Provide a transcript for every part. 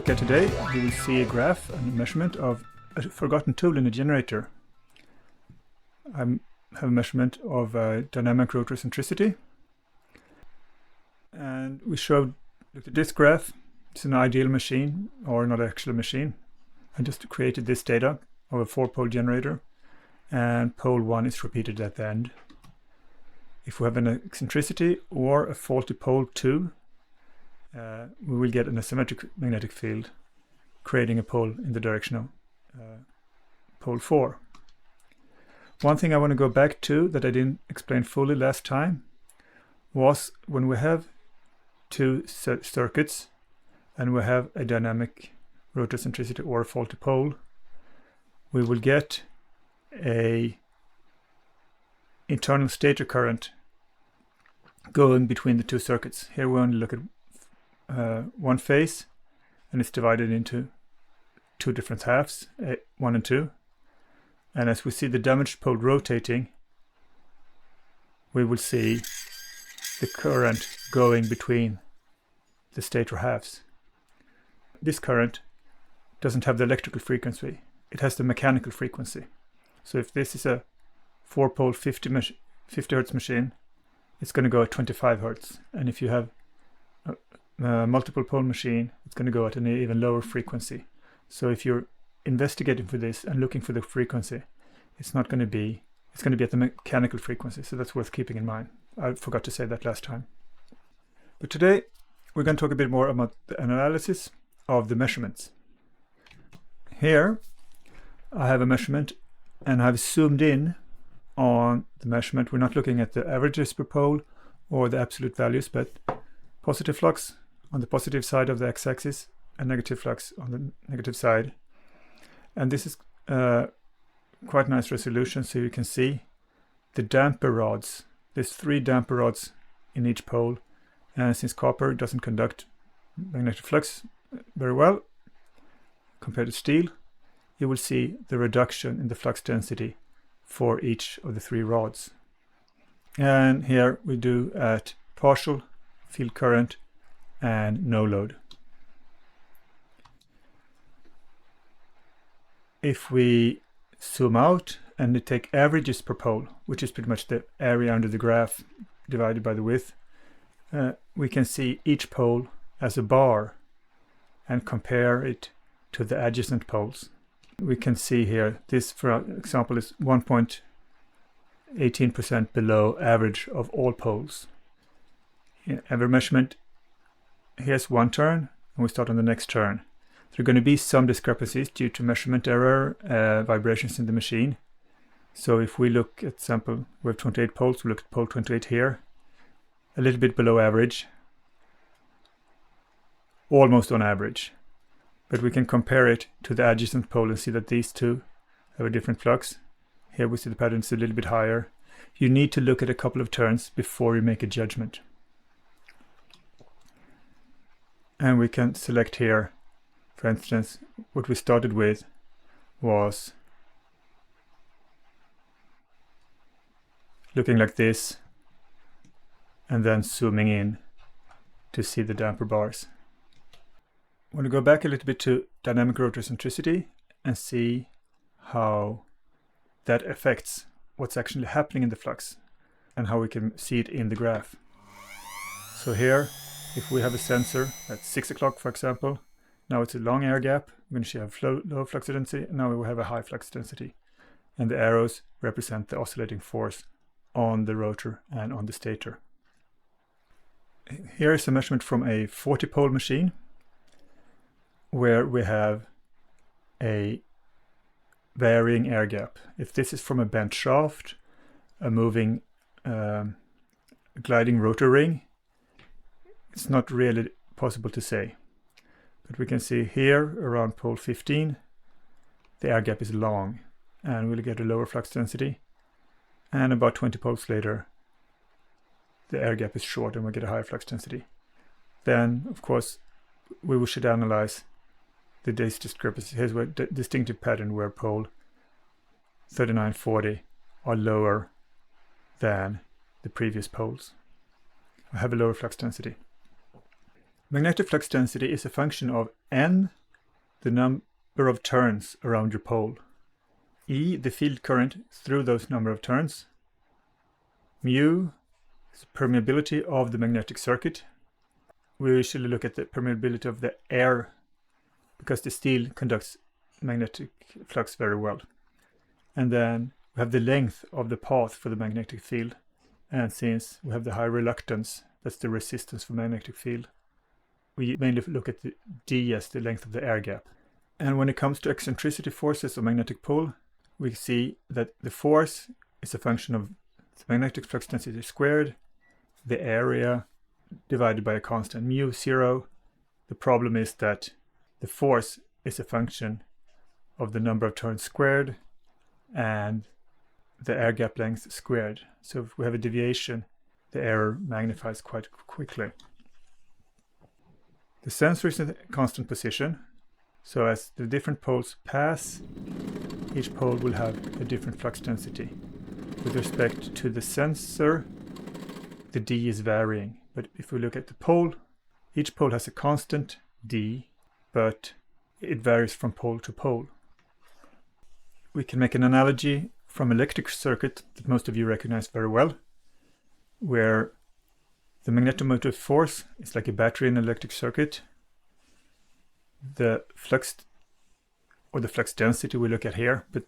look at today, you will see a graph and a measurement of a forgotten tool in a generator. I have a measurement of dynamic rotor eccentricity. And we showed, look at this graph. It's an ideal machine, or not actual machine. I just created this data of a 4-pole generator, and pole 1 is repeated at the end. If we have an eccentricity or a faulty pole 2, we will get an asymmetric magnetic field, creating a pole in the direction of pole 4. One thing I want to go back to that I didn't explain fully last time was when we have two circuits and we have a dynamic rotor eccentricity or a faulty pole, we will get a internal stator current going between the two circuits. Here we only look at one phase, and it's divided into two different halves, 1 and 2. And as we see the damaged pole rotating, we will see the current going between the stator halves. This current doesn't have the electrical frequency, it has the mechanical frequency. So if this is a 4-pole 50 Hz machine, it's going to go at 25 Hz. And if you have a multiple pole machine, it's going to go at an even lower frequency. So if you're investigating for this and looking for the frequency, it's going to be at the mechanical frequency. So that's worth keeping in mind. I forgot to say that last time. But today we're going to talk a bit more about the analysis of the measurements. Here I have a measurement, and I've zoomed in on the measurement. We're not looking at the averages per pole or the absolute values, but positive flux on the positive side of the x-axis and negative flux on the negative side. And this is quite nice resolution, so you can see the damper rods. There's 3 damper rods in each pole, and since copper doesn't conduct magnetic flux very well compared to steel, you will see the reduction in the flux density for each of the 3 rods. And here we do at partial field current and no load. If we zoom out and take averages per pole, which is pretty much the area under the graph divided by the width, we can see each pole as a bar and compare it to the adjacent poles. We can see here, this for example is 1.18% below average of all poles. Every measurement, here's one turn, and we start on the next turn. There are going to be some discrepancies due to measurement error, vibrations in the machine. So if we look at sample, we have 28 poles, we look at pole 28 here, a little bit below average, almost on average. But we can compare it to the adjacent pole and see that these two have a different flux. Here we see the pattern is a little bit higher. You need to look at a couple of turns before you make a judgment. And we can select here, for instance, what we started with was looking like this, and then zooming in to see the damper bars. I want to go back a little bit to dynamic rotor eccentricity and see how that affects what's actually happening in the flux and how we can see it in the graph. So here, if we have a sensor at 6 o'clock, for example, now it's a long air gap, we're going to have low flux density, and now we will have a high flux density. And the arrows represent the oscillating force on the rotor and on the stator. Here is a measurement from a 40-pole machine, where we have a varying air gap. If this is from a bent shaft, a moving gliding rotor ring, it's not really possible to say. But we can see here around pole 15, the air gap is long, and we'll get a lower flux density. And about 20 poles later, the air gap is short and we get a higher flux density. Then, of course, we should analyze the discrepancy. Here's a distinctive pattern where pole 3940 are lower than the previous poles. I have a lower flux density. Magnetic flux density is a function of n, the number of turns around your pole, E, the field current through those number of turns, mu is the permeability of the magnetic circuit. We usually look at the permeability of the air because the steel conducts magnetic flux very well. And then we have the length of the path for the magnetic field. And since we have the high reluctance, that's the resistance for magnetic field, we mainly look at the d as the length of the air gap. And when it comes to eccentricity forces of magnetic pole, we see that the force is a function of the magnetic flux density squared, the area divided by a constant mu 0. The problem is that the force is a function of the number of turns squared and the air gap length squared. So if we have a deviation, the error magnifies quite quickly. The sensor is in a constant position. So as the different poles pass, each pole will have a different flux density. With respect to the sensor, the d is varying. But if we look at the pole, each pole has a constant d, but it varies from pole to pole. We can make an analogy from electric circuit that most of you recognize very well, where the magnetomotive force is like a battery in an electric circuit. The flux, or the flux density we look at here, but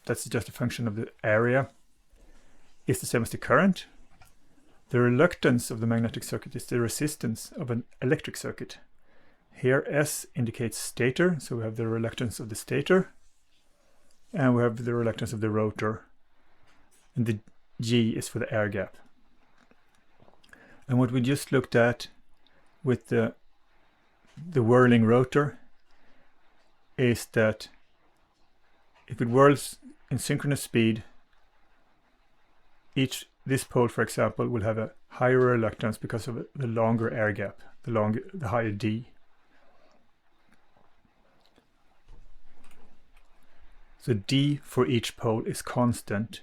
that's just a function of the area, is the same as the current. The reluctance of the magnetic circuit is the resistance of an electric circuit. Here S indicates stator, so we have the reluctance of the stator, and we have the reluctance of the rotor, and the G is for the air gap. And what we just looked at with the whirling rotor is that if it whirls in synchronous speed, this pole, for example, will have a higher reluctance because of the longer air gap, the higher D. So D for each pole is constant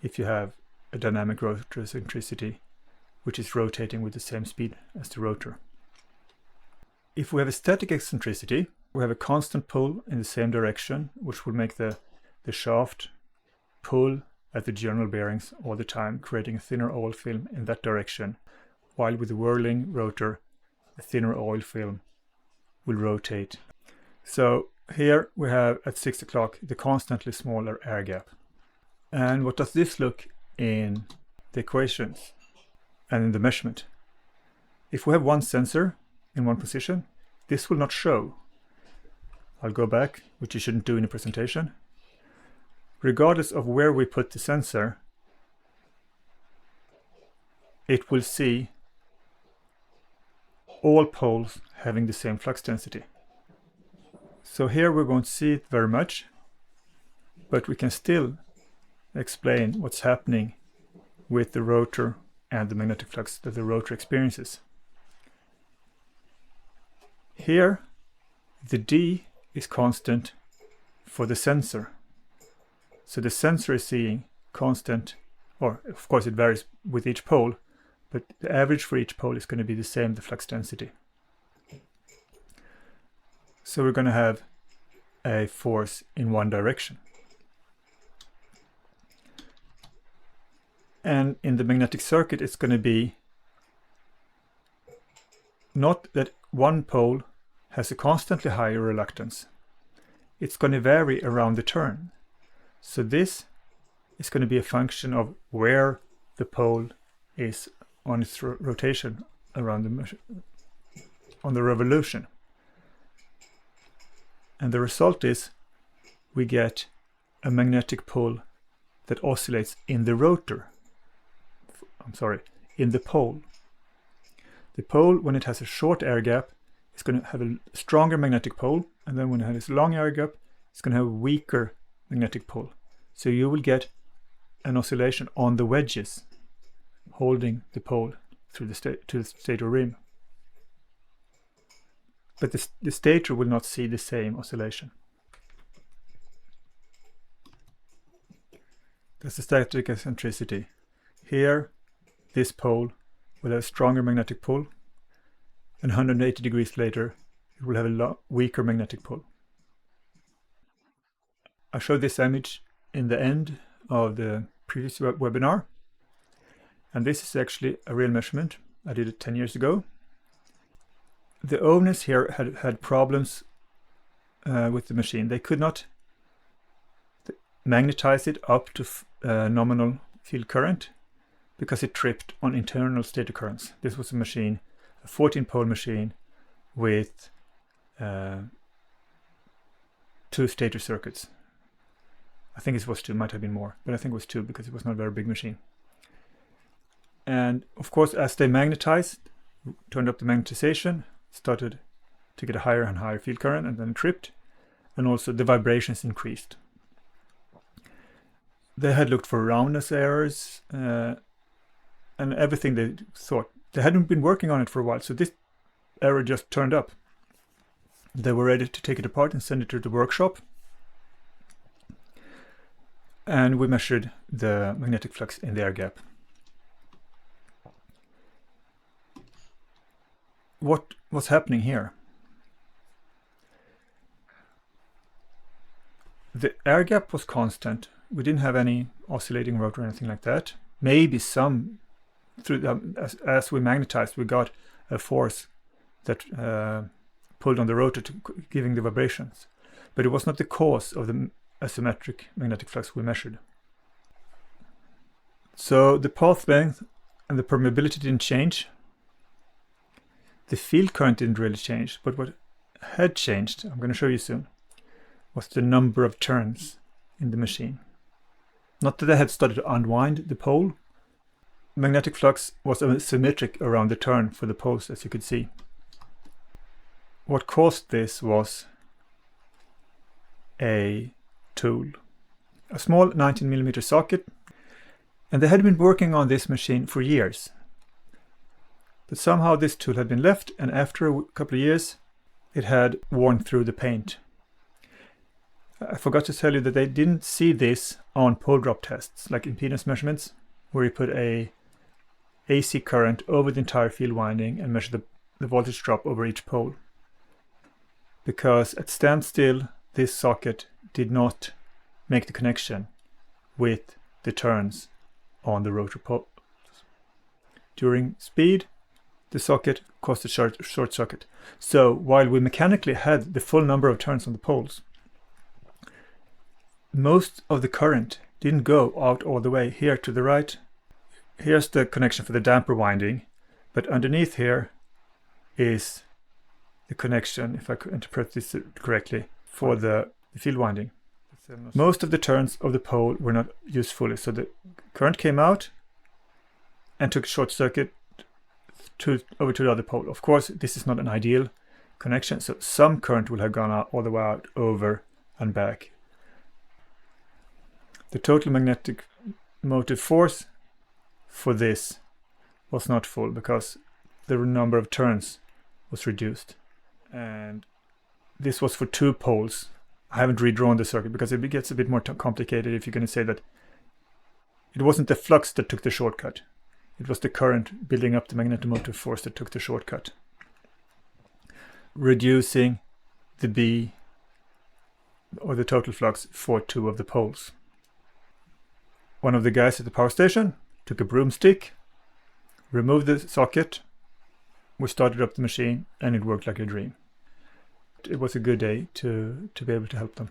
if you have a dynamic rotor eccentricity, which is rotating with the same speed as the rotor. If we have a static eccentricity, we have a constant pull in the same direction, which will make the shaft pull at the general bearings all the time, creating a thinner oil film in that direction, while with the whirling rotor, the thinner oil film will rotate. So here we have at 6 o'clock the constantly smaller air gap. And what does this look in the equations and in the measurement? If we have one sensor in one position, this will not show. I'll go back, which you shouldn't do in a presentation. Regardless of where we put the sensor, it will see all poles having the same flux density. So here we won't see it very much, but we can still explain what's happening with the rotor and the magnetic flux that the rotor experiences. Here, the D is constant for the sensor. So the sensor is seeing constant, or of course it varies with each pole, but the average for each pole is going to be the same, the flux density. So we're going to have a force in one direction. And in the magnetic circuit, it's going to be not that one pole has a constantly higher reluctance. It's going to vary around the turn. So this is going to be a function of where the pole is on its rotation around on the revolution. And the result is we get a magnetic pole that oscillates in the rotor. In the pole. The pole, when it has a short air gap, is going to have a stronger magnetic pole, and then when it has a long air gap, it's going to have a weaker magnetic pole. So you will get an oscillation on the wedges holding the pole through to the stator rim. But the stator will not see the same oscillation. That's the static eccentricity. Here, this pole will have a stronger magnetic pull, and 180 degrees later it will have a weaker magnetic pole. I showed this image in the end of the previous webinar, and this is actually a real measurement. I did it 10 years ago. The owners here had problems with the machine. They could not magnetize it up to nominal field current because it tripped on internal stator currents. This was a machine, a 14-pole machine with 2 stator circuits. I think it was 2, might have been more, but I think it was 2 because it was not a very big machine. And of course, as they magnetized, turned up the magnetization, started to get a higher and higher field current, and then it tripped, and also the vibrations increased. They had looked for roundness errors and everything they thought. They hadn't been working on it for a while, so this error just turned up. They were ready to take it apart and send it to the workshop. And we measured the magnetic flux in the air gap. What was happening here? The air gap was constant. We didn't have any oscillating rotor or anything like that. Maybe some, through as we magnetized, we got a force that pulled on the rotor, giving the vibrations. But it was not the cause of the asymmetric magnetic flux we measured. So the path length and the permeability didn't change. The field current didn't really change, but what had changed, I'm going to show you soon, was the number of turns in the machine. Not that they had started to unwind the pole. Magnetic flux was symmetric around the turn for the poles, as you could see. What caused this was a tool, a small 19mm socket, and they had been working on this machine for years. But somehow this tool had been left, and after a couple of years it had worn through the paint. I forgot to tell you that they didn't see this on pole drop tests, like impedance measurements, where you put a AC current over the entire field winding and measure the voltage drop over each pole. Because at standstill, this socket did not make the connection with the turns on the rotor poles. During speed, the socket caused a short circuit. So while we mechanically had the full number of turns on the poles, most of the current didn't go out all the way. Here to the right, here's the connection for the damper winding, but underneath here is the connection, if I could interpret this correctly, for the field winding. Most of the turns of the pole were not used fully, so the current came out and took a short circuit over to the other pole. Of course, this is not an ideal connection, so some current will have gone out all the way out, over and back. The total magnetic motive force for this was not full because the number of turns was reduced. And this was for 2 poles. I haven't redrawn the circuit because it gets a bit more complicated if you're going to say that it wasn't the flux that took the shortcut. It was the current building up the magnetomotive force that took the shortcut, reducing the B, or the total flux, for 2 of the poles. One of the guys at the power station took a broomstick, removed the socket, we started up the machine, and it worked like a dream. It was a good day to be able to help them.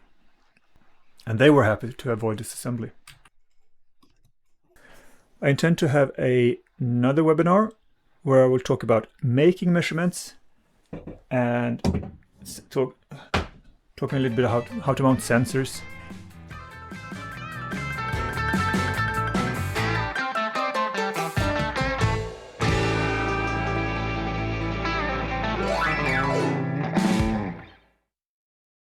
And they were happy to avoid disassembly. I intend to have another webinar where I will talk about making measurements and talking a little bit about how to mount sensors